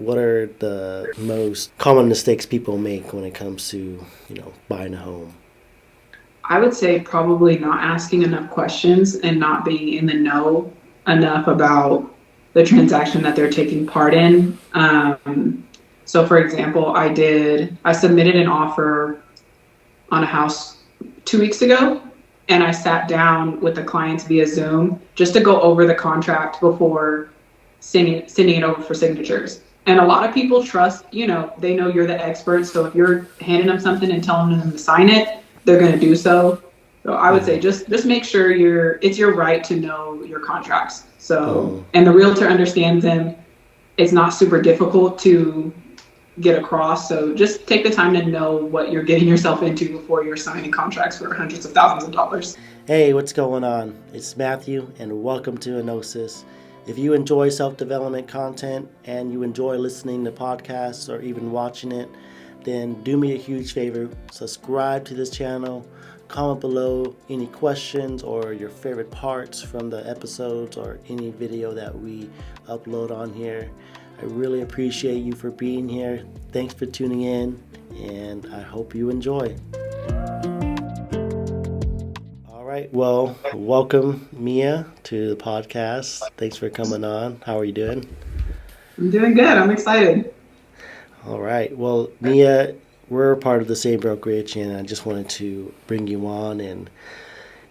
what are the most common mistakes people make when it comes to, buying a home? I would say probably not asking enough questions and not being in the know enough about the transaction that they're taking part in. So, for example, I submitted an offer on a house 2 weeks ago, and I sat down with the clients via Zoom just to go over the contract before sending it over for signatures. And a lot of people trust, they know you're the expert. So if you're handing them something and telling them to sign it, they're going to do so. So I would say Mm-hmm. just make sure it's your right to know your contracts. Mm-hmm. So, and the realtor understands them. It's not super difficult to get across. So just take the time to know what you're getting yourself into before you're signing contracts for hundreds of thousands of dollars. Hey, what's going on? It's Matthew, and welcome to Henosis. If you enjoy self development content and you enjoy listening to podcasts or even watching it, then do me a huge favor subscribe to this channel, comment below any questions or your favorite parts from the episodes or any video that we upload on here. I really appreciate you for being here. Thanks for tuning in, and I hope you enjoy. All right. Well, welcome, Mia, to the podcast. Thanks for coming on. How are you doing? I'm doing good. I'm excited. All right. Well, Mia, we're part of the same brokerage, and I just wanted to bring you on and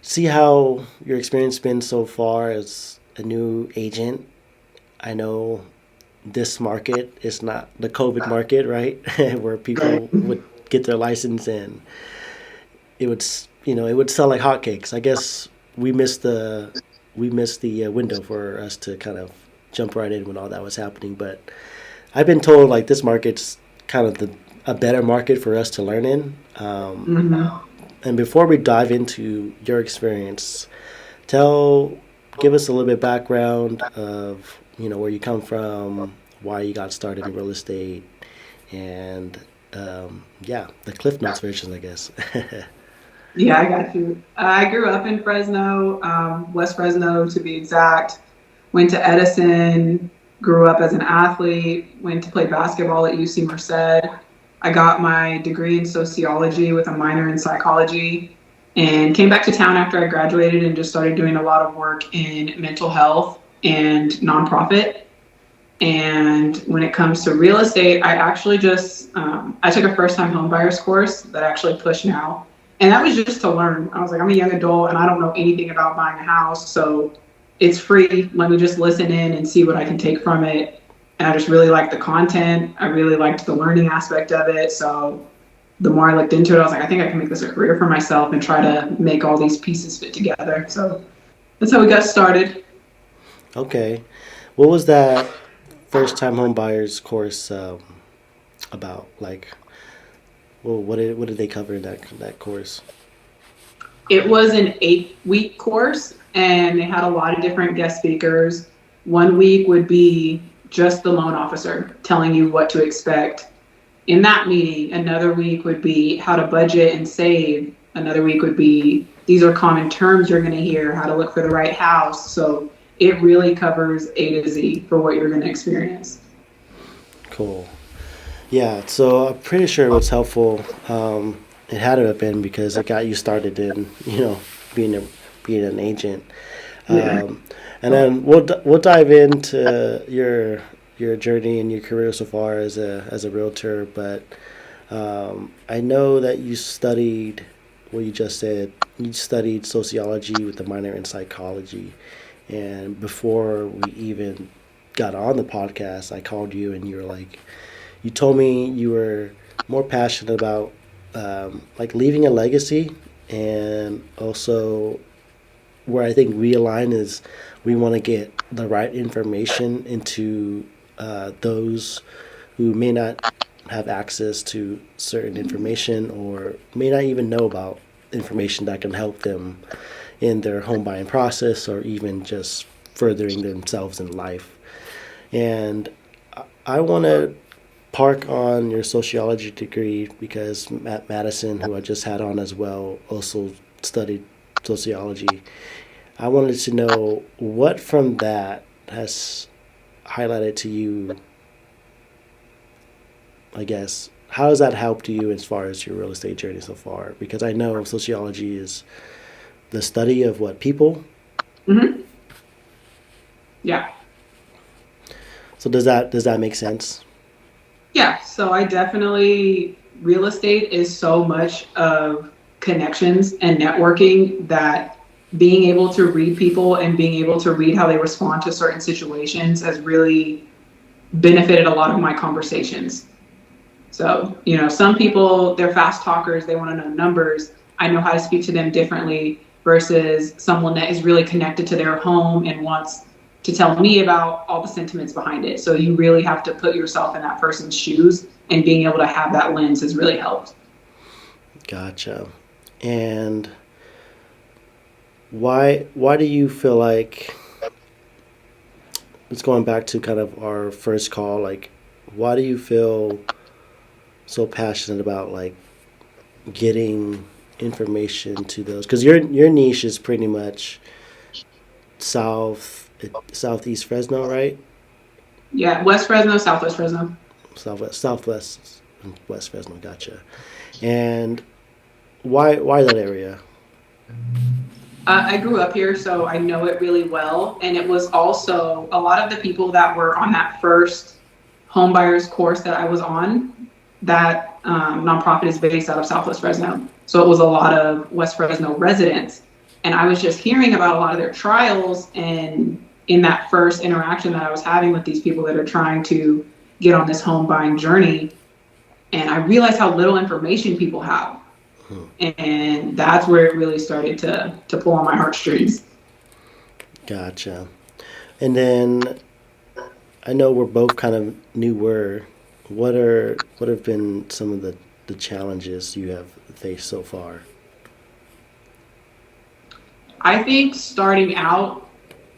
see how your experience been so far as a new agent. I know this market is not the COVID market, right? Where Right. people would get their license and it would sell like hotcakes. I guess we missed the window for us to kind of jump right in when all that was happening. But I've been told like this market's kind of a better market for us to learn in. Mm-hmm. And before we dive into your experience, tell give us a little bit of background of where you come from, why you got started in real estate, and yeah, the Cliff Notes version, I guess. Yeah, I got you. I grew up in Fresno, West Fresno to be exact. Went to Edison, grew up as an athlete, went to play basketball at UC Merced. I got my degree in sociology with a minor in psychology and came back to town after I graduated and just started doing a lot of work in mental health and nonprofit. And when it comes to real estate, I actually I took a first time homebuyers course that I actually push now. And that was just to learn. I was like, I'm a young adult and I don't know anything about buying a house. So it's free. Let me just listen in and see what I can take from it. And I just really liked the content. I really liked the learning aspect of it. So the more I looked into it, I was like, I think I can make this a career for myself and try to make all these pieces fit together. So that's how we got started. Okay, what was that first time home buyers course about? Like, well, what did they cover in that course? It was an 8-week course, and they had a lot of different guest speakers. One week would be just the loan officer telling you what to expect in that meeting. Another week would be how to budget and save. Another week would be these are common terms you're going to hear, how to look for the right house. So it really covers A to Z for what you're going to experience. Cool. Yeah, so I'm pretty sure it was helpful. It had to have been because it got you started in being a being an agent. Yeah. Um, and then we'll dive into your journey and your career so far as a realtor. But I know that you studied what you just said. You studied sociology with a minor in psychology. And before we even got on the podcast, I called you and you were like, you told me you were more passionate about like leaving a legacy, and also where I think we align is we want to get the right information into those who may not have access to certain information or may not even know about information that can help them in their home buying process or even just furthering themselves in life. And I want to park on your sociology degree because Matt Madison, who I just had on as well, also studied sociology. I wanted to know what from that has highlighted to you I guess, how has that helped you as far as your real estate journey so far? Because I know sociology is the study of what people. Hmm. Yeah. So does that make sense? Yeah. So I definitely, real estate is so much of connections and networking that being able to read people and being able to read how they respond to certain situations has really benefited a lot of my conversations. So, some people, they're fast talkers, they want to know numbers. I know how to speak to them differently versus someone that is really connected to their home and wants to tell me about all the sentiments behind it. So, you really have to put yourself in that person's shoes, and being able to have that lens has really helped. Gotcha. And why do you feel like it's going back to kind of our first call, like why do you feel so passionate about like getting information to those, because your niche is pretty much southeast Fresno, right? Yeah, West Fresno, Southwest Fresno. Southwest and West Fresno. Gotcha. And why that area? I grew up here, so I know it really well. And it was also a lot of the people that were on that first homebuyers course that I was on. That nonprofit is based out of Southwest Fresno. So it was a lot of West Fresno residents. And I was just hearing about a lot of their trials. And in that first interaction that I was having with these people that are trying to get on this home buying journey, and I realized how little information people have. Hmm. And that's where it really started to pull on my heartstrings. Gotcha. And then I know we're both kind of newer. What have been some of the challenges you have faced so far? I think starting out,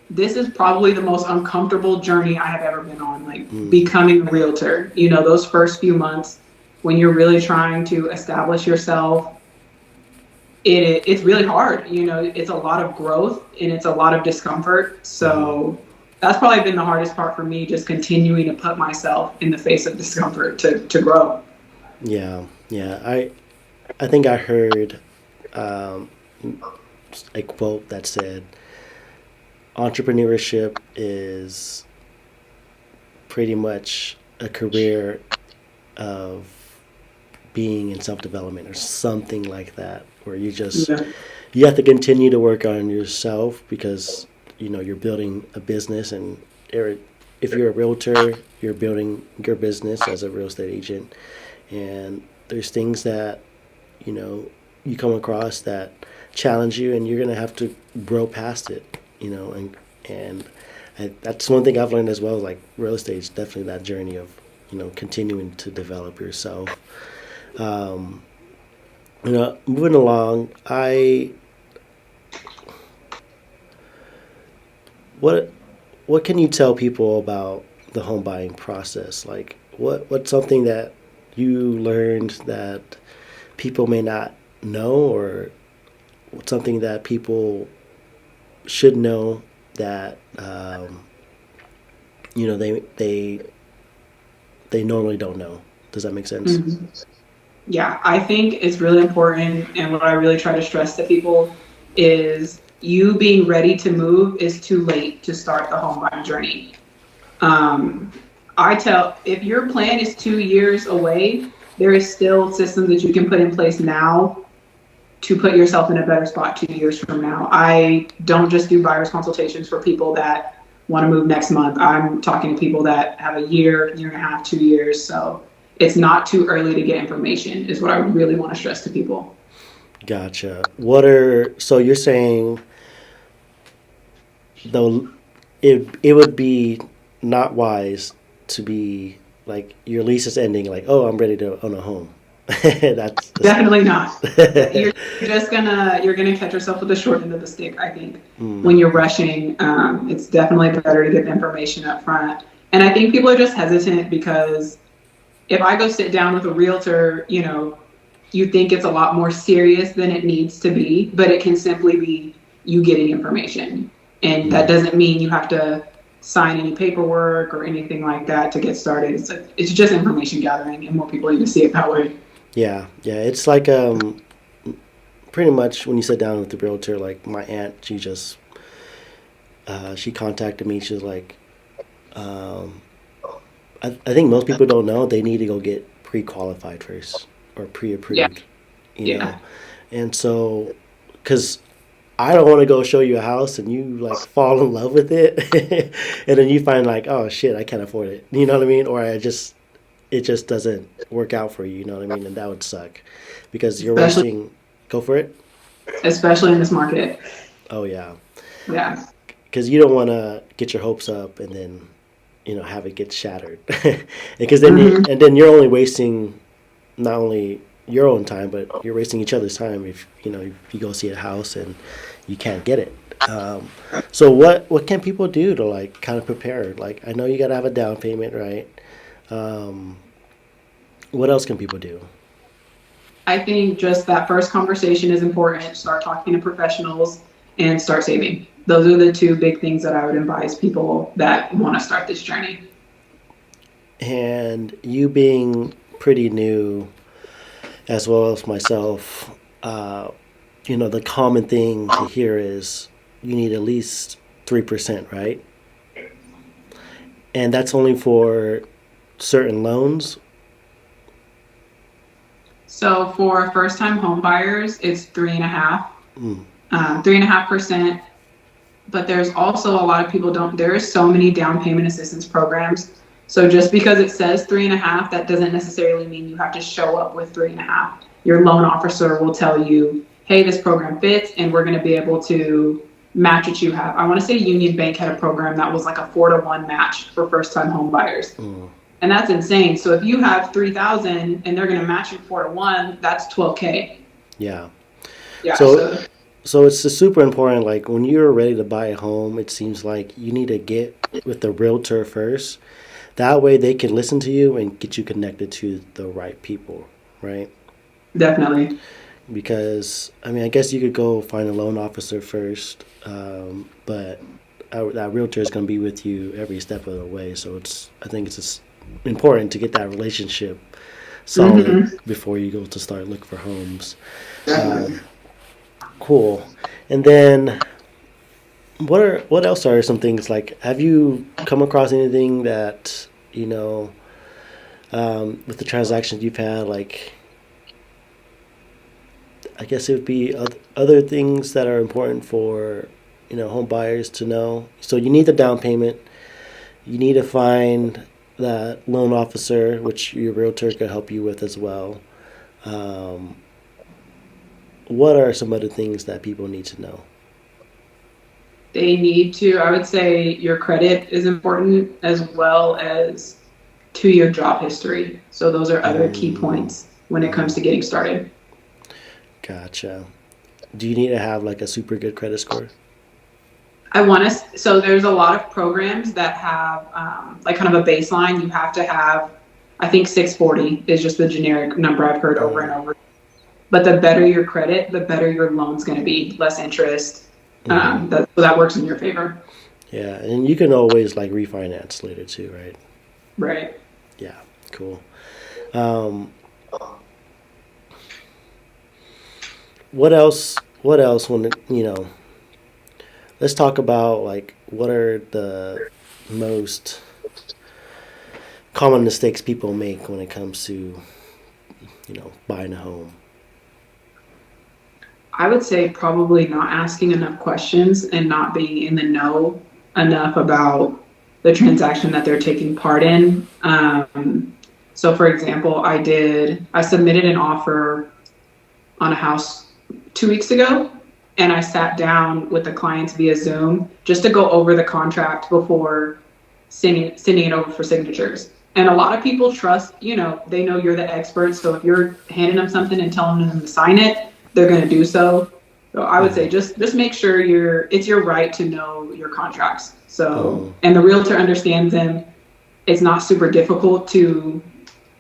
this is probably the most uncomfortable journey I have ever been on, like Mm. becoming a realtor. Those first few months when you're really trying to establish yourself, it's really hard. It's a lot of growth and it's a lot of discomfort. Hmm. So that's probably been the hardest part for me, just continuing to put myself in the face of discomfort to grow. Yeah, yeah. I think I heard um, a quote that said, "Entrepreneurship is pretty much a career of being in self development," or something like that, where Yeah. you have to continue to work on yourself because you're building a business, and if you're a realtor, you're building your business as a real estate agent, and there's things that you know you come across that challenge you, and you're gonna have to grow past it, and that's one thing I've learned as well. Like real estate is definitely that journey of continuing to develop yourself. Um, moving along, I what what can you tell people about the home buying process? Like what's something that you learned that people may not know, or what's something that people should know that they normally don't know. Does that make sense? Mhm. Yeah, I think it's really important. And what I really try to stress to people is you being ready to move is too late to start the home buying journey. Um, I tell, if your plan is 2 years away, there is still systems that you can put in place now to put yourself in a better spot 2 years from now. I don't just do buyer's consultations for people that want to move next month. I'm talking to people that have a year and a half, 2 years. So it's not too early to get information, is what I really want to stress to people. Gotcha. So you're saying though it would be not wise to be like your lease is ending, like, oh, I'm ready to own a home. That's Definitely not. You're you're gonna catch yourself with the short end of the stick. I think mm, when you're rushing, it's definitely better to get the information up front. And I think people are just hesitant because if I go sit down with a realtor, you think it's a lot more serious than it needs to be, but it can simply be you getting information. And that mm, doesn't mean you have to sign any paperwork or anything like that to get started. It's just information gathering, and more people need to see it that way. Yeah, yeah. It's like pretty much when you sit down with the realtor, like my aunt, she contacted me. She was like, um, I think most people don't know they need to go get pre-qualified first or Yeah, pre-approved, you know, yeah, and so because I don't want to go show you a house and you like fall in love with it, and then you find like, oh shit, I can't afford it. You know what I mean? Or it just doesn't work out for you. You know what I mean? And that would suck because you're especially wasting. Go for it. especially in this market. Oh yeah, Yeah, because you don't want to get your hopes up and then have it get shattered, because then hmm and then you're only wasting not only your own time but you're wasting each other's time if if you go see a house and you can't get it. Um, so what can people do to like kind of prepare? Like I know you got to have a down payment, right? Um, what else can people do? I think just that first conversation is important. Start talking to professionals and start saving. Those are the two big things that I would advise people that want to start this journey. And you being pretty new as well as myself, the common thing to hear is you need at least 3%, right? And that's only for certain loans. So for first time home buyers, it's 3.5, Mm, 3.5%. But there's also a lot of people don't, there is so many down payment assistance programs. So just because it says 3.5, that doesn't necessarily mean you have to show up with 3.5. Your loan officer will tell you, hey, this program fits and we're going to be able to match what you have. I want to say Union Bank had a program that was like a 4-to-1 match for first time home buyers. mm, And that's insane. So if you have 3,000 and they're going to match you 4-to-1, that's 12K. yeah. Yeah. So So so it's super important. Like when you're ready to buy a home, it seems like you need to get with the realtor first. That way they can listen to you and get you connected to the right people, right? definitely. Because I mean, I guess you could go find a loan officer first, but that realtor is going to be with you every step of the way. So I think it's just important to get that relationship solid Mm-hmm. before you go to start looking for homes. Definitely. Um, cool. And then what else are some things like? Have you come across anything that with the transactions you've had, like? I guess it would be other things that are important for home buyers to know. So you need the down payment. You need to find that loan officer, which your realtor could help you with as well. Um, what are some other things that people need to know? They need to, I would say your credit is important as well as 2-year job history. So those are other key Mm, points when it comes to getting started. gotcha. Do you need to have like a super good credit score? I want to, so there's a lot of programs that have like kind of a baseline. You have to have, I think 640 is just the generic number I've heard over and Mm, over. But the better your credit, the better your loan's going to be, less interest. mm-hmm. So that works in your favor. Yeah, and you can always like refinance later too, right? Right. Yeah, cool. Um, what else? What else? Let's talk about like what are the most common mistakes people make when it comes to buying a home. I would say probably not asking enough questions and not being in the know enough about the transaction that they're taking part in. So, for example, I submitted an offer on a house 2 weeks ago, and I sat down with the clients via Zoom just to go over the contract before sending it over for signatures. And a lot of people trust, they know you're the expert. So if you're handing them something and telling them to sign it, they're going to do so. So I would say Mm-hmm. just make sure it's your right to know your contracts. So, Mm, and the realtor understands them. It's not super difficult to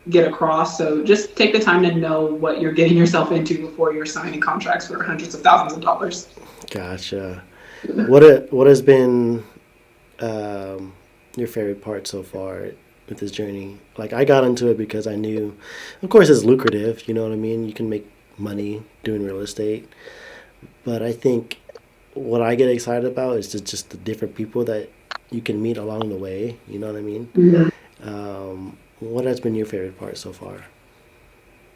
get across. So just take the time to know what you're getting yourself into before you're signing contracts for hundreds of thousands of dollars. gotcha. What has been um, your favorite part so far with this journey? Like I got into it because I knew, of course, it's lucrative. You know what I mean? You can make money doing real estate, but I think what I get excited about is just the different people that you can meet along the way. You know what I mean? Mhm. What has been your favorite part so far?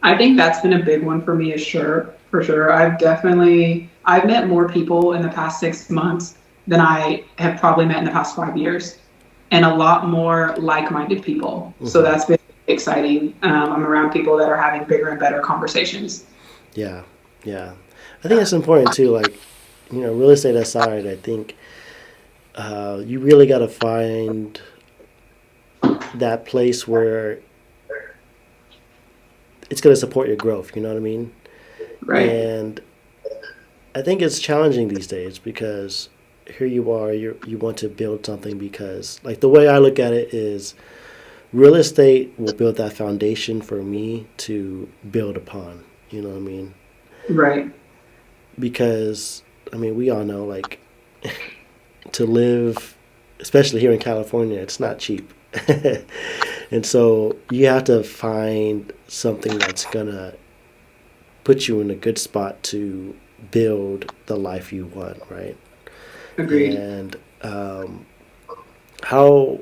I think that's been a big one for me, is sure, for sure. I've met more people in the past 6 months than I have probably met in the past 5 years, and a lot more like-minded people. So Mm-hmm. that's been exciting. I'm around people that are having bigger and better conversations. Yeah, yeah. I think it's important too. Like, real estate aside, I think you really got to find that place where it's going to support your growth. You know what I mean? Right. And I think it's challenging these days because here you are, you want to build something because, like, the way I look at it is real estate will build that foundation for me to build upon. You know what I mean? Right. Because, I mean, we all know, like, to live, especially here in California, it's not cheap. And so you have to find something that's going to put you in a good spot to build the life you want, right? Agreed. And how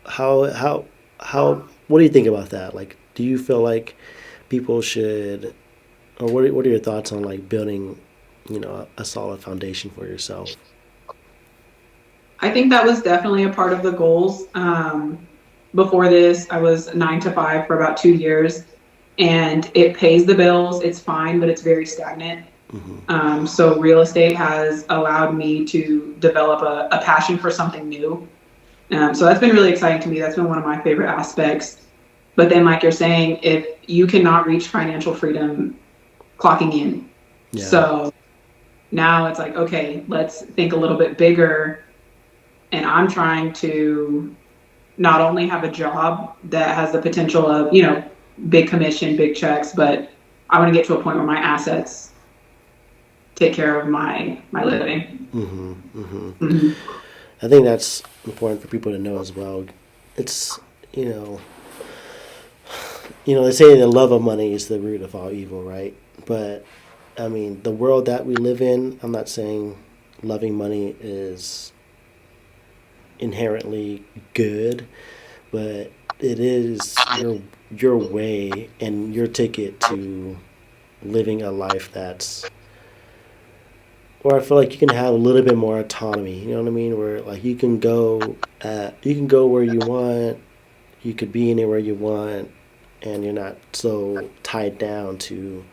how how what do you think about that? Like, do you feel like people should, or what are your thoughts on like building, a solid foundation for yourself? I think that was definitely a part of the goals. Before this, I was 9 to 5 for about 2 years, and it pays the bills. It's fine, but it's very stagnant. Mm-hmm. So real estate has allowed me to develop a passion for something new. So that's been really exciting to me. That's been one of my favorite aspects. But then, like you're saying, if you cannot reach financial freedom clocking in, Yeah. so now it's like, okay, let's think a little bit bigger. And I'm trying to not only have a job that has the potential of, big commission, big checks, but I want to get to a point where my assets take care of my living. Mm-hmm. Mm-hmm. Mm-hmm. I think that's important for people to know as well. It's you know they say the love of money is the root of all evil, right? But I mean, the world that we live in, I'm not saying loving money is inherently good, but it is your way and your ticket to living a life that's, or I feel like you can have a little bit more autonomy. You know what I mean? Where like you can go where you want, you could be anywhere you want, and you're not so tied down to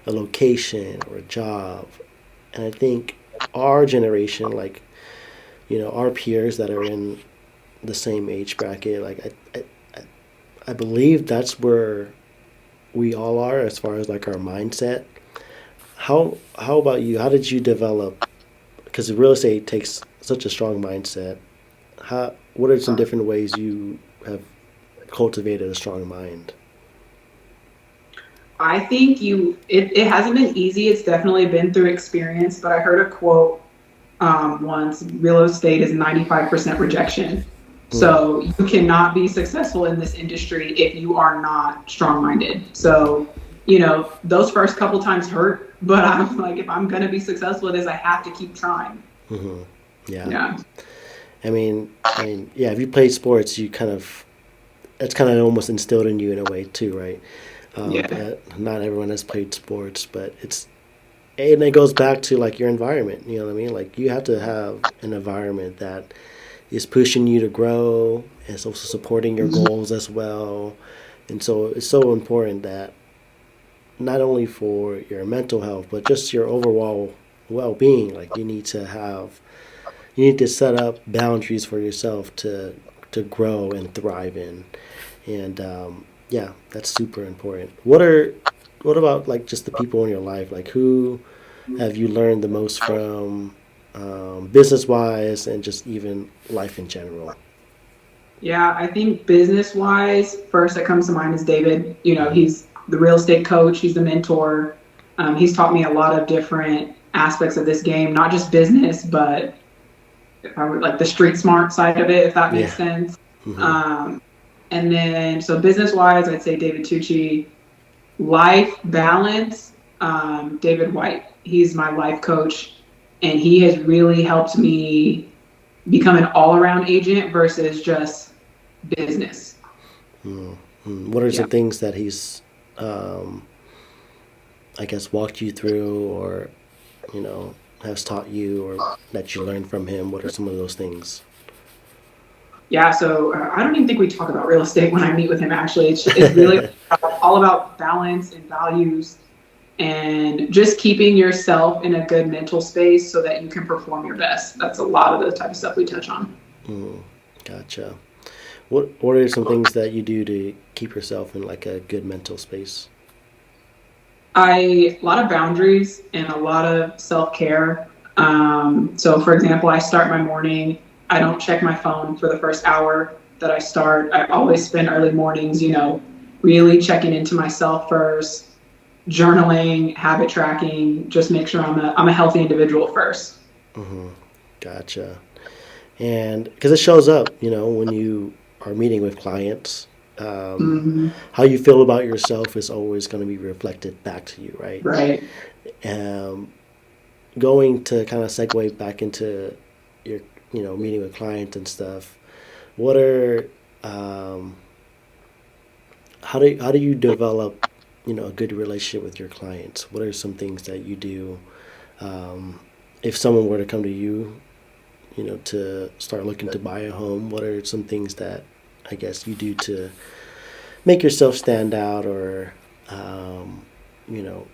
a location or a job. And I think our generation, like our peers that are in the same age bracket, like I believe that's where we all are as far as like our mindset. How about you? How did you develop? Because real estate takes such a strong mindset. What are some different ways you have cultivated a strong mind? I think it hasn't been easy. It's definitely been through experience, but I heard a quote once: real estate is 95% rejection. Mm, So you cannot be successful in this industry if you are not strong minded. So, those first couple times hurt, but I'm like, if I'm going to be successful at this, I have to keep trying. hmm Yeah. Yeah. Yeah. If you played sports, you kind of that's kind of almost instilled in you in a way too, right? Yeah. But not everyone has played sports, but and it goes back to like your environment. You know what I mean? Like you have to have an environment that is pushing you to grow and it's also supporting your goals as well. And so it's so important that not only for your mental health, but just your overall well-being, like you need to set up boundaries for yourself to grow and thrive in. And yeah, that's super important. What about like just the people in your life? Like who have you learned the most from, business wise and just even life in general? Yeah, I think business wise, first that comes to mind is David. Mm-hmm. He's the real estate coach, he's the mentor. He's taught me a lot of different aspects of this game, not just business, but if I would like the street smart side of it, if that makes Yeah. sense. Mm-hmm. Um, and then, so business wise, I'd say David Tucci. Life balance, David White. He's my life coach, and he has really helped me become an all around agent versus just business. Mm-hmm. What are Yeah. some things that he's, um, I guess, walked you through, or you know, has taught you, or that you learned from him? What are some of those things? Yeah, so I don't even think we talk about real estate when I meet with him. Actually, it's really all about balance and values, and just keeping yourself in a good mental space so that you can perform your best. That's a lot of the type of stuff we touch on. Mm, gotcha. What are some things that you do to keep yourself in like a good mental space? A lot of boundaries and a lot of self care. So, for example, I start my morning. I don't check my phone for the first hour that I start. I always spend early mornings, really checking into myself first, journaling, habit tracking, just make sure I'm a healthy individual first. Mm-hmm. Gotcha. And because it shows up, when you are meeting with clients, um, Mm-hmm. how you feel about yourself is always going to be reflected back to you, right? Right. Um, Going to kind of segue back into your, meeting with clients and stuff. What are, um, how do you develop, a good relationship with your clients? What are some things that you do, um, if someone were to come to you, to start looking to buy a home? What are some things that I guess you do to make yourself stand out, or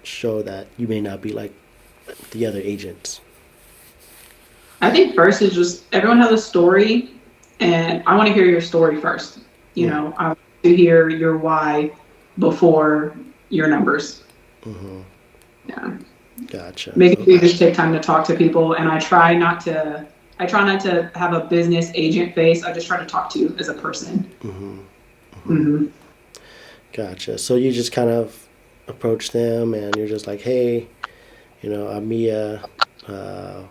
show that you may not be like the other agents? I think first is just everyone has a story, and I want to hear your story first. Mm, I want to hear your why before your numbers. mm-hmm. Yeah, Gotcha. making sure you Okay. just take time to talk to people, and I try not to have a business agent face. I just try to talk to you as a person. Mm-hmm. Mm-hmm. Mm-hmm. Gotcha. So you just kind of approach them, and you're just like, hey, I'm Mia. Uh,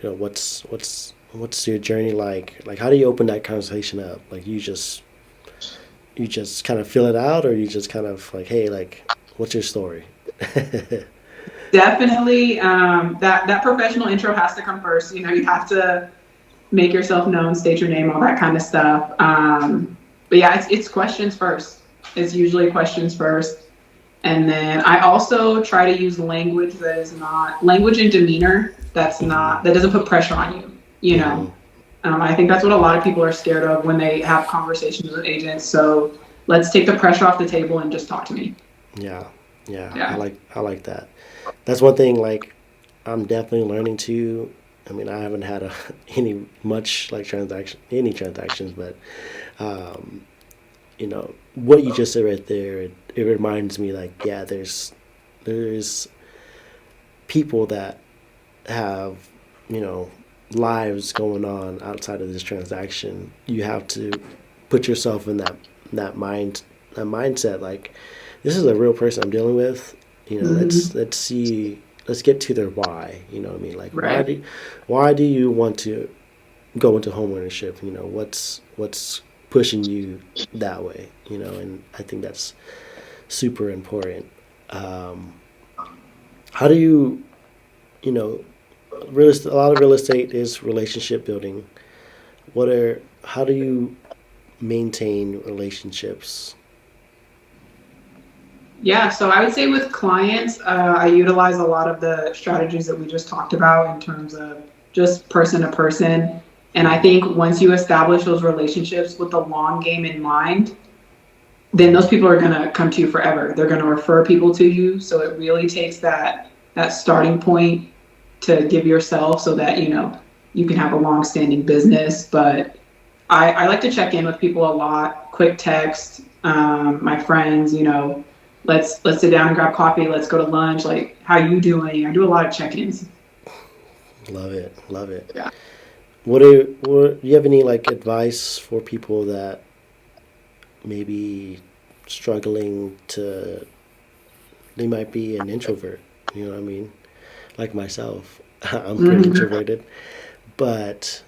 what's your journey like? Like, how do you open that conversation up? Like, you just kind of fill it out, or you just kind of like, hey, like, what's your story? Definitely, that professional intro has to come first. You have to make yourself known, state your name, all that kind of stuff. But yeah, it's questions first. It's usually questions first. And then I also try to use language that is not language and demeanor Mm-hmm. that doesn't put pressure on you. You Mm-hmm. know, I think that's what a lot of people are scared of when they have conversations with agents. So let's take the pressure off the table and just talk to me. Yeah. Yeah. I Yeah. like I like that. That's one thing. Like, I'm definitely learning to. I mean, I haven't had any much like any transactions, but um, what you just said right there. It reminds me, like, yeah, there's people that have, you know lives going on outside of this transaction. You have to put yourself in that mindset, like, this is a real person I'm dealing with. Hmm. Let's see, let's get to their why. You know what I mean? Like, Right. why do you want to go into homeownership? What's pushing you that way? And I think that's super important. um, how do you, you know a lot of real estate is relationship building. How do you maintain relationships? Yeah, so I would say with clients, I utilize a lot of the strategies that we just talked about in terms of just person to person. And I Mm-hmm. think once you establish those relationships with the long game in mind, then Mm-hmm. those people are going to come to you forever. They're going to refer people to you. So it really takes that starting point to give yourself so that you can have a long-standing business. But I like to check in with people a lot. Quick text, my friends. Let's sit down and grab coffee. Let's go to lunch. Like, how you doing? I do a lot of check-ins. Love it, love it. Yeah. Do you have any like advice for people that maybe struggling to, they might be an introvert, you know what I mean? Like myself, I'm pretty Hmm. introverted, but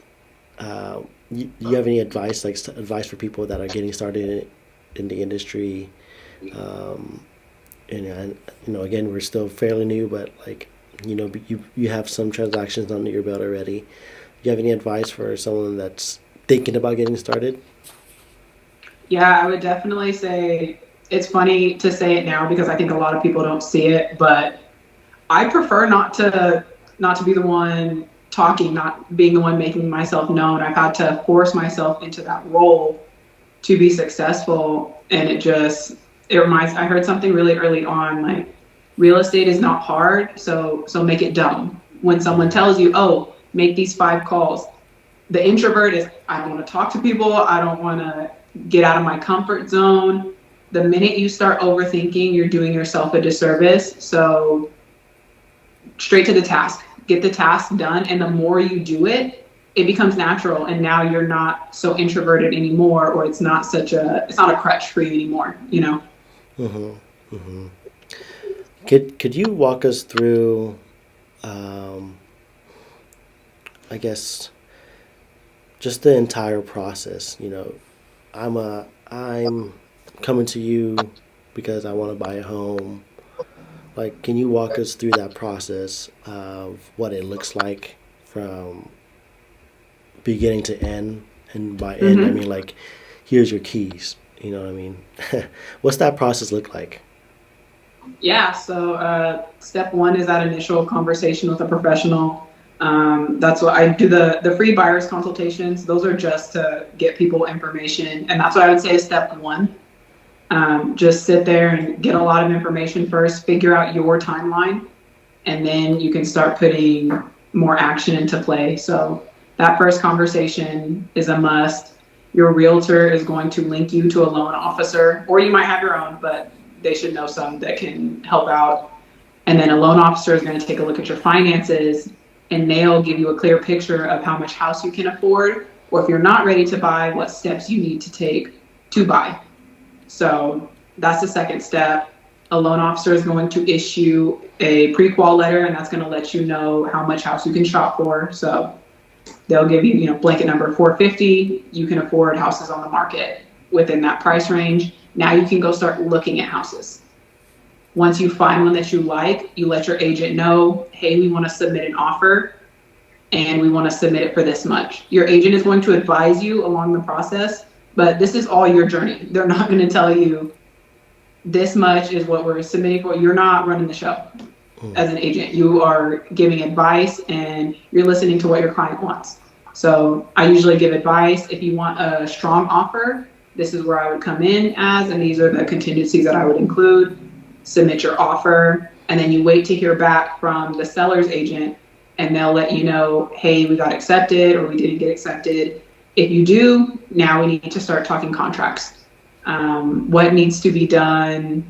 You have any advice, like advice for people that are getting started in the industry? Um, and again, we're still fairly new, but like, you have some transactions under your belt already. Do you have any advice for someone that's thinking about getting started? Yeah, I would definitely say it's funny to say it now because I think a lot of people don't see it, but I prefer not to be the one talking, not being the one making myself known. I've had to force myself into that role to be successful, and it reminds. I heard something really early on, like real estate is not hard, so make it dumb. When someone Mm-hmm. tells you, "Oh, make these 5 calls," the introvert is, I don't want to talk to people. I don't want to get out of my comfort zone. The minute you start overthinking, you're doing yourself a disservice. So straight to the task, get the task done. And the more you do it, it becomes natural. And now you're not so introverted anymore, or it's not a crutch for you anymore, you know? Mm-hmm. Mm-hmm. Could you walk us through, um, I guess, just the entire process? I'm coming to you because I want to buy a home. Like, can you walk us through that process of what it looks like from beginning to end? And by end, I Mm-hmm. mean like, here's your keys. You know what I mean? What's that process look like? Yeah. So step one is that initial conversation with a professional. That's what I do, the free buyers consultations. Those are just to get people information. And that's what I would say is step one. Just sit there and get a lot of information first, figure out your timeline, and then you can start putting more action into play. So that first conversation is a must. Your realtor is going to link you to a loan officer, or you might have your own, but they should know some that can help out. And then a loan officer is going to take a look at your finances, and they'll give you a clear picture of how much house you can afford, or if you're not ready to buy, what steps you need to take to buy. So that's the second step. A loan officer is going to issue a pre-qual letter, and that's going to let you know how much house you can shop for. So they'll give you, blanket number 450. You can afford houses on the market within that price range. Now you can go start looking at houses. Once you find one that you like, you let your agent know, hey, we want to submit an offer and we want to submit it for this much. Your agent is going to advise you along the process, but this is all your journey. They're not going to tell you this much is what we're submitting for. You're not running the show Mm. as an agent. You are giving advice and you're listening to what your client wants. So I usually give advice. If you want a strong offer, this is where I would come in as, and these are the contingencies that I would include. Submit your offer, and then you wait to hear back from the seller's agent, and they'll let you know, hey, we got accepted or we didn't get accepted. If you do, now we need to start talking contracts. What needs to be done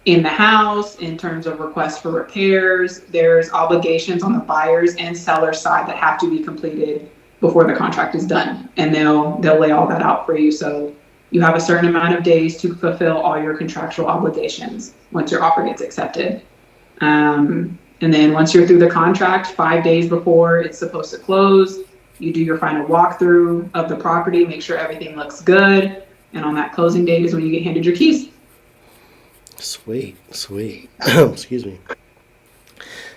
in the house in terms of requests for repairs. There's obligations on the buyers and seller side that have to be completed before the contract is done, and they'll lay all that out for you. So you have a certain amount of days to fulfill all your contractual obligations once your offer gets accepted. And then once you're through the contract, 5 days before it's supposed to close, you do your final walkthrough of the property, make sure everything looks good, and on that closing date is when you get handed your keys. Sweet, sweet. Excuse me.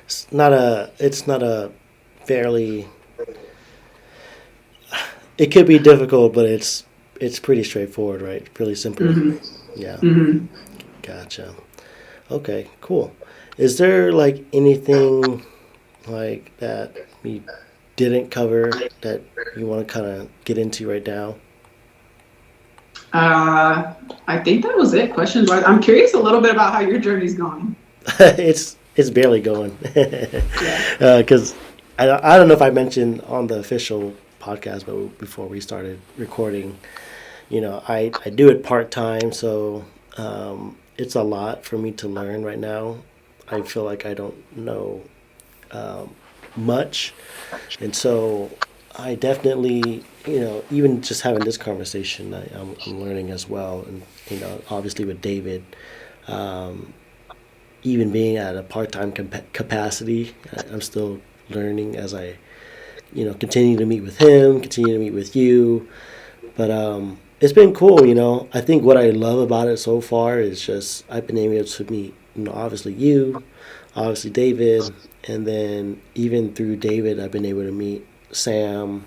It's not a fairly. It could be difficult, but it's pretty straightforward, right? Pretty simple. Mm-hmm. Yeah. Mm-hmm. Gotcha. Okay. Cool. Is there like anything like that we didn't cover that you want to kind of get into right now? Uh, I think that was it. Questions wise, I'm curious a little bit about how your journey's going. It's barely going Yeah. because I don't know if I mentioned on the official podcast, but before we started recording, I do it part time, so it's a lot for me to learn right now. I feel like I don't know um, much, and so I definitely, even just having this conversation, I'm learning as well, and obviously with David. Um, Even being at a part-time capacity, I'm still learning as I continue to meet with him, continue to meet with you. But it's been cool. I think what I love about it so far is just I've been able to meet, obviously you, obviously David, and then even through David, I've been able to meet Sam,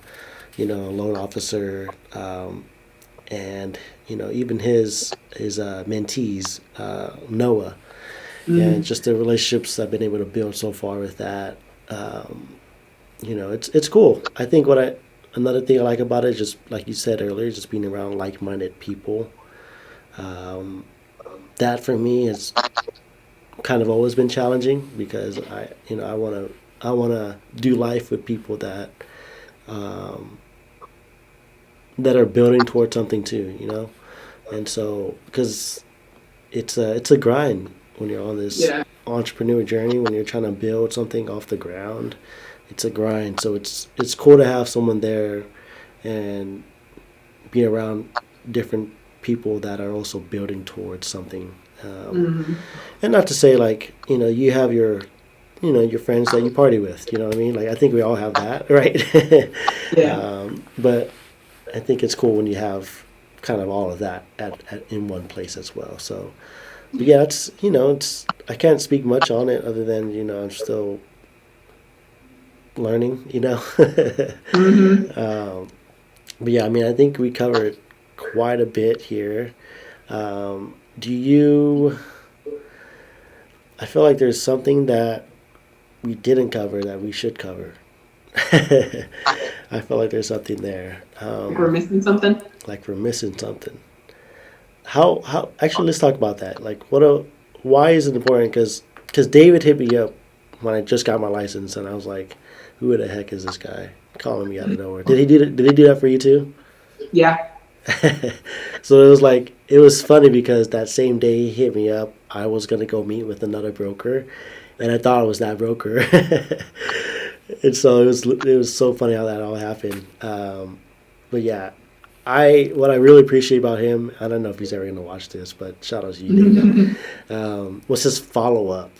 loan officer, and even his mentees, Noah, and Mm, just the relationships I've been able to build so far with that. Um, it's cool. I think another thing I like about it is just like you said earlier, just being around like-minded people. Um, that for me has kind of always been challenging because I want to do life with people um, that are building towards something too. And so because it's a grind when you're on this yeah. entrepreneur journey, when you're trying to build something off the ground. It's a grind. So it's cool to have someone there and be around different people that are also building towards something. Mm, And not to say like you have your friends that you party with. You know what I mean? Like I think we all have that, right? yeah. But I think it's cool when you have kind of all of that in one place as well. So, but yeah, it's I can't speak much on it other than I'm still learning. Hmm. But yeah, I mean, I think we covered quite a bit here. Do you? I feel like there's something that we didn't cover that we should cover. I feel like there's something there. Like we're missing something. Like we're missing something. How? Actually, let's talk about that. Like, why is it important? Because David hit me up when I just got my license, and I was like, who the heck is this guy calling me out of nowhere? Did he do that for you too? Yeah. So it was funny because that same day he hit me up, I was gonna go meet with another broker, and I thought it was that broker, and so it was so funny how that all happened. But yeah, what I really appreciate about him, I don't know if he's ever gonna watch this, but shout out to you, David. Was his follow up.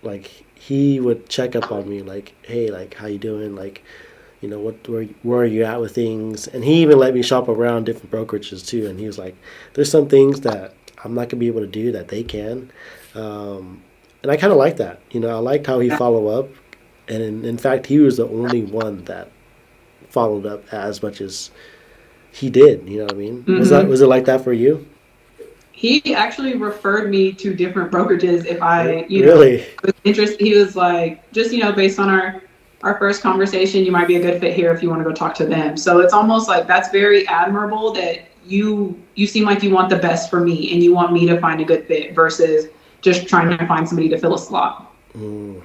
Like he would check up on me, like, hey, like how you doing, like where are you at with things? And he even let me shop around different brokerages too. And he was like, there's some things that I'm not gonna be able to do that they can. And I kind of like that. I liked how he followed up, and in fact, he was the only one that followed up as much as he did. You know what I mean? Was Hmm. it like that for you? He actually referred me to different brokerages if I, Really? was interested. He was like, just, based on our first conversation, you might be a good fit here if you want to go talk to them. So it's almost like that's very admirable that you seem like you want the best for me and you want me to find a good fit versus just trying to find somebody to fill a slot.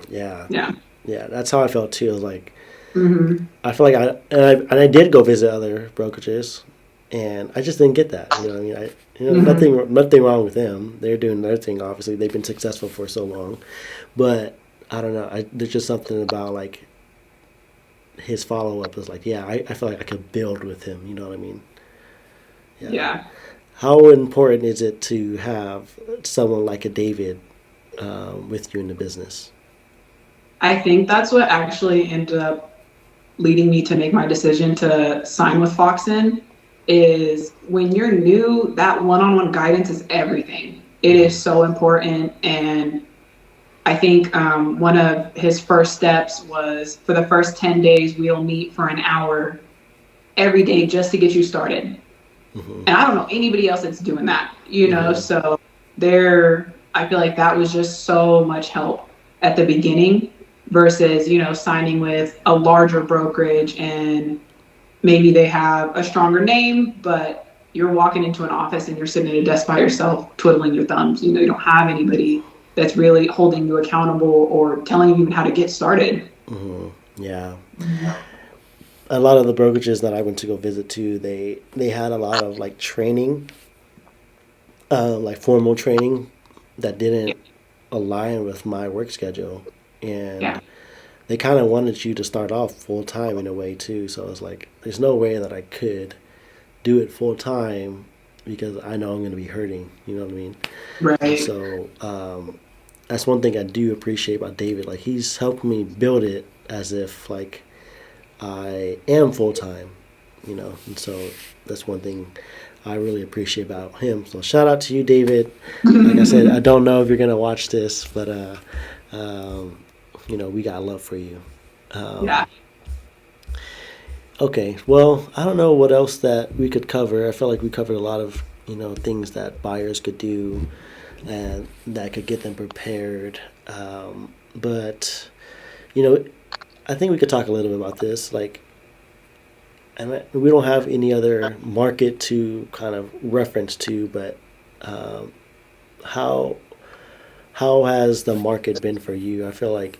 Yeah, Yeah. yeah. That's how I felt too. I was like, Hmm. I feel like I did go visit other brokerages, and I just didn't get that. You know what I mean? Hmm. Nothing wrong with them. They're doing their thing. Obviously, they've been successful for so long, but I don't know. There's just something about like his follow up is like, yeah, I feel like I could build with him. You know what I mean? Yeah. Yeah. How important is it to have someone like a David with you in the business? I think that's what actually ended up leading me to make my decision to sign with Foxen is when you're new, that one-on-one guidance is everything. It is so important. And I think one of his first steps was for the first 10 days, we'll meet for an hour every day just to get you started. Hmm. And I don't know anybody else that's doing that, Hmm. so I feel like that was just so much help at the beginning versus, signing with a larger brokerage and maybe they have a stronger name, but you're walking into an office and you're sitting at a desk by yourself, twiddling your thumbs. You don't have anybody that's really holding you accountable or telling you even how to get started. Yeah. A lot of the brokerages that I went to go visit too, they had a lot of like training, like formal training that Yeah. didn't align with my work schedule, and Yeah. they kind of wanted you to start off full time in a way too. So I was like, there's no way that I could do it full time because I know I'm going to be hurting. You know what I mean? And Right. so that's one thing I do appreciate about David. Like he's helped me build it as if like I am full time, and so that's one thing I really appreciate about him. So shout out to you, David. Like I said, I don't know if you're gonna watch this, but um, we got love for you. Yeah. Um, okay, well, I don't know what else that we could cover. I felt like we covered a lot of things that buyers could do and that could get them prepared. But you know, I think we could talk a little bit about this. Like, and we don't have any other market to kind of reference to, but um, how how has the market been for you? I feel like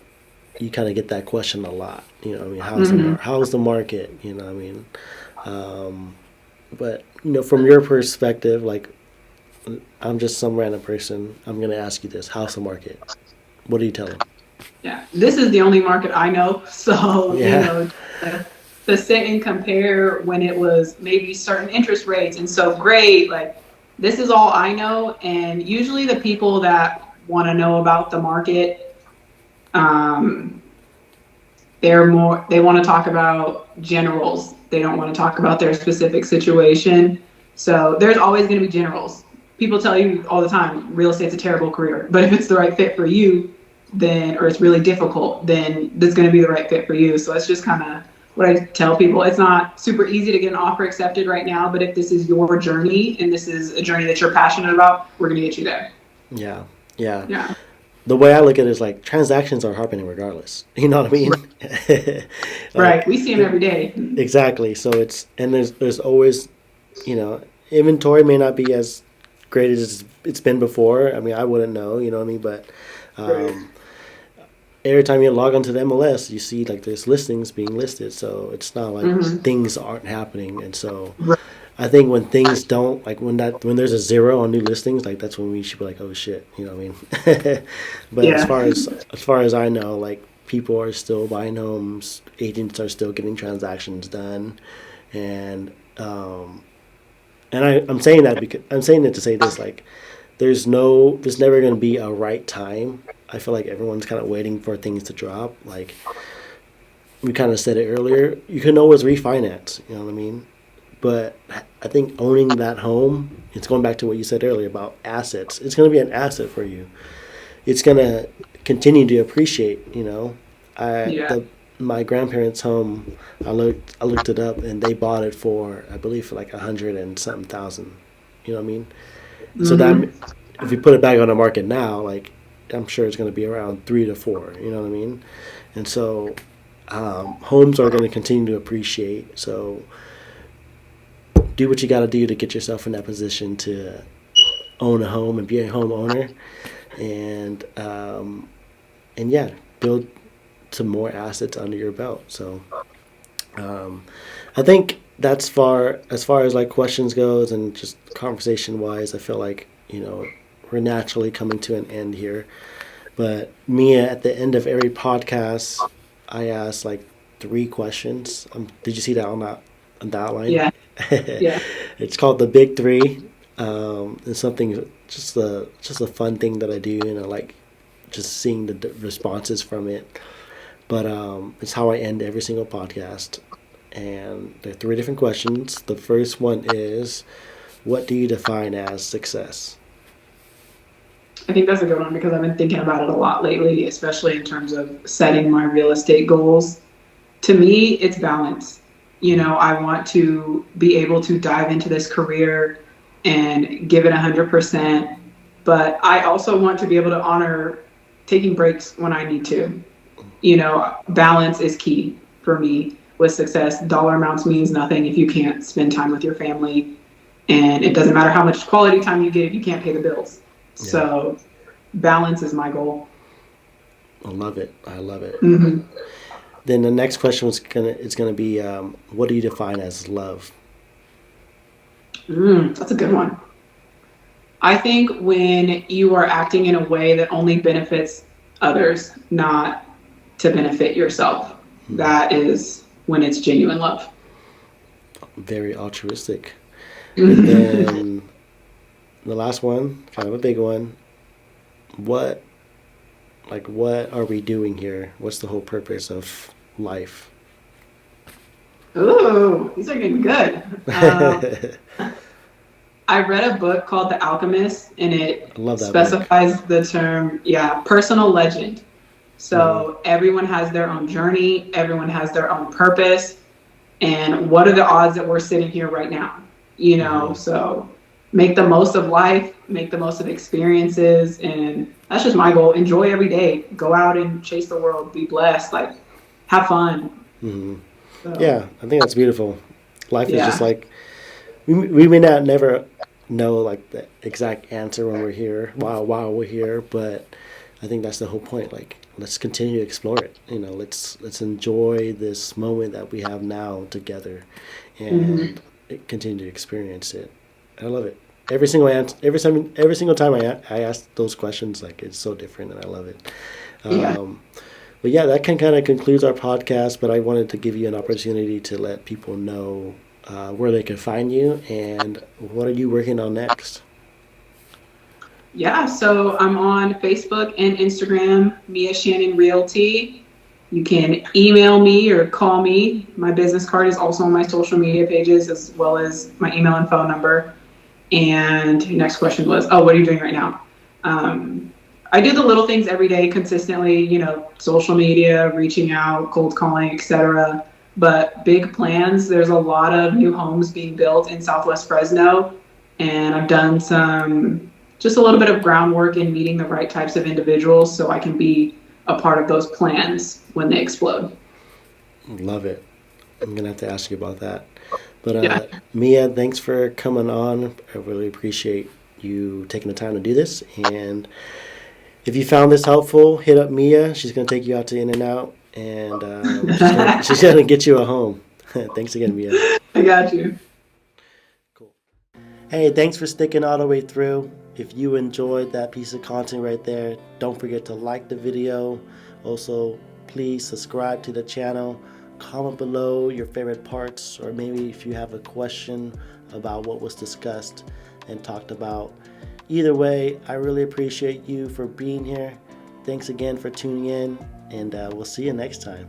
you kind of get that question a lot. I mean, Hmm. how's the market? I mean, um, but from your perspective, like I'm just some random person. I'm gonna ask you this: how's the market? What do you tell them? Yeah. This is the only market I know. So, Yeah. to sit and compare when it was maybe certain interest rates and so great, like this is all I know. And usually the people that want to know about the market, um, they want to talk about generals. They don't want to talk about their specific situation. So there's always going to be generals. People tell you all the time, real estate's a terrible career. But if it's the right fit for you, then, or it's really difficult, then that's going to be the right fit for you. So it's just kind of what I tell people. It's not super easy to get an offer accepted right now, but if this is your journey and this is a journey that you're passionate about, we're going to get you there. Yeah. Yeah. Yeah. The way I look at it is like transactions are happening regardless. You know what I mean? Right. Like We see them every day. exactly. So there's always you know inventory may not be as great as it's been before. I mean, I wouldn't know. You know what I mean? But Right. um, every time you log onto the MLS, you see like there's listings being listed. So it's not like Mm-hmm. things aren't happening. And so I think when things don't like when there's a zero on new listings, like that's when we should be like, oh shit, you know what I mean? But Yeah. as far as I know, like people are still buying homes, agents are still getting transactions done, and I'm saying that because I'm saying it to say this like there's never going to be a right time. I feel like everyone's kind of waiting for things to drop. Like we kind of said it earlier, you can always refinance. You know what I mean? But I think owning that home, it's going back to what you said earlier about assets. It's going to be an asset for you. It's going to continue to appreciate. I Yeah. the my grandparents' home. I looked it up, and they bought it for I believe for like 100 and something thousand. You know what I mean? So that Mm-hmm. if you put it back on the market now, like I'm sure it's going to be around 3 to 4. You know what I mean? And so homes are going to continue to appreciate. So do what you got to do to get yourself in that position to own a home and be a homeowner, and and yeah, build some more assets under your belt. So um, I think that's far as far as like questions goes and just conversation wise. I feel like we're naturally coming to an end here. But Mia, at the end of every podcast, I ask like 3 questions. Did you see that on that line? Yeah. Yeah. It's called the Big Three. It's something just a fun thing that I do, and I like just seeing the responses from it. But it's how I end every single podcast. And there are 3 different questions. The first one is, what do you define as success? I think that's a good one because I've been thinking about it a lot lately, especially in terms of setting my real estate goals. To me, it's balance. I want to be able to dive into this career and give it 100%. But I also want to be able to honor taking breaks when I need to. Balance is key for me with success. Dollar amounts means nothing if you can't spend time with your family. And it doesn't matter how much quality time you get if you can't pay the bills. Yeah, So balance is my goal. I love it. I love it. Mm-hmm. Then the next question was gonna be, what do you define as love? That's a good one. I think when you are acting in a way that only benefits others, not to benefit yourself, Hmm. that is when it's genuine love. Very altruistic. And Mm-hmm. then the last one, kind of a big one. What what are we doing here? What's the whole purpose of life? Ooh, these are getting good. I read a book called The Alchemist, and it I love that book. specifies the term, yeah, personal legend. Hmm. So everyone has their own journey, everyone has their own purpose, and what are the odds that we're sitting here right now? Hmm. So make the most of life, make the most of experiences, and that's just my goal. Enjoy every day. Go out and chase the world. Be blessed. Like, have fun. Hmm. So Yeah, I think that's beautiful. Life is just yeah, like we may not never know like the exact answer when we're here while we're here, but I think that's the whole point. Like, let's continue to explore it. Let's enjoy this moment that we have now together, hmm and continue to experience it. I love it. Every single time I ask those questions, like it's so different, and I love it. yeah. Um, but yeah, that can kind of concludes our podcast. But I wanted to give you an opportunity to let people know where they can find you and what are you working on next. Yeah, so I'm on Facebook and Instagram, Mia Shannon Realty. You can email me or call me. My business card is also on my social media pages, as well as my email and phone number. And your next question was, oh, what are you doing right now? Um, I do the little things every day consistently, social media, reaching out, cold calling, etc. But big plans, there's a lot of new homes being built in Southwest Fresno. And I've done just a little bit of groundwork in meeting the right types of individuals so I can be a part of those plans when they explode. Love it. I'm gonna have to ask you about that. But Yeah. Mia, thanks for coming on. I really appreciate you taking the time to do this. And if you found this helpful, hit up Mia. She's gonna take you out to In and Out, and she's gonna get you a home. Thanks again, Mia. I got you. Cool. Hey, thanks for sticking all the way through. If you enjoyed that piece of content right there, don't forget to like the video. Also, please subscribe to the channel. Comment below your favorite parts, or maybe if you have a question about what was discussed and talked about. Either way, I really appreciate you for being here. Thanks again for tuning in, and we'll see you next time.